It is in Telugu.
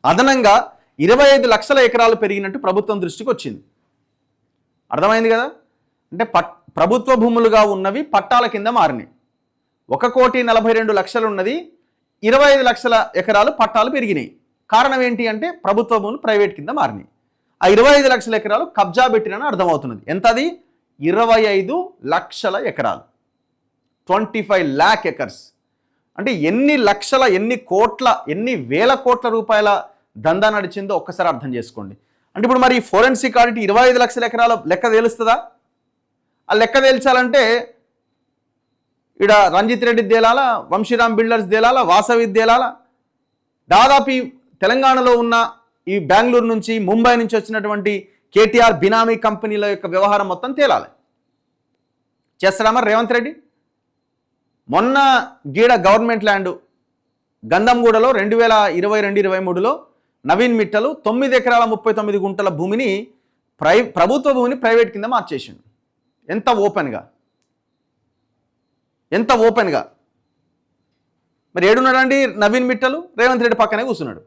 అదనంగా 25 లక్షల ఎకరాలు పెరిగినట్టు ప్రభుత్వం దృష్టికి వచ్చింది. అర్థమైంది కదా? అంటే ప్రభుత్వ భూములుగా ఉన్నవి పట్టాల కింద మారినాయి. 1,42,00,000 ఉన్నది, 25 లక్షల ఎకరాలు పట్టాలు పెరిగినాయి. కారణం ఏంటి అంటే ప్రభుత్వ భూములు ప్రైవేట్ కింద మారినాయి. ఆ 25 లక్షల ఎకరాలు కబ్జా పెట్టినని అర్థమవుతున్నది. ఎంతది? 25 లక్షల ఎకరాలు, 25 lakh acres. అంటే ఎన్ని లక్షల, ఎన్ని కోట్ల, ఎన్ని వేల కోట్ల రూపాయల దందా నడిచిందో ఒక్కసారి అర్థం చేసుకోండి. అంటే ఇప్పుడు మరి ఫోరెన్సిక్ ఆడిట్ 25 లక్షల ఎకరాల లెక్క తేలుస్తుందా? ఆ లెక్క తేల్చాలంటే ఇక్కడ రంజిత్ రెడ్డి తేలాల, వంశీరామ్ బిల్డర్స్ తేలాల, వాసవి తేలాల, దాదాపు తెలంగాణలో ఉన్న ఈ బెంగళూరు నుంచి, ముంబై నుంచి వచ్చినటువంటి కేటీఆర్ బినామీ కంపెనీల యొక్క వ్యవహారం మొత్తం తేలాలి. చేస్తారా మరి రేవంత్ రెడ్డి? మొన్న గీడ గవర్నమెంట్ ల్యాండ్ గంధంగూడలో 2022-23లో నవీన్ మిట్టలు 9 ఎకరాల 39 గుంటల భూమిని ప్రభుత్వ భూమిని ప్రైవేట్ కింద మార్చేసిండు. ఎంత ఓపెన్గా. మరి ఏడున్నాడండి నవీన్ మిట్టలు? రేవంత్ రెడ్డి పక్కనే కూర్చున్నాడు.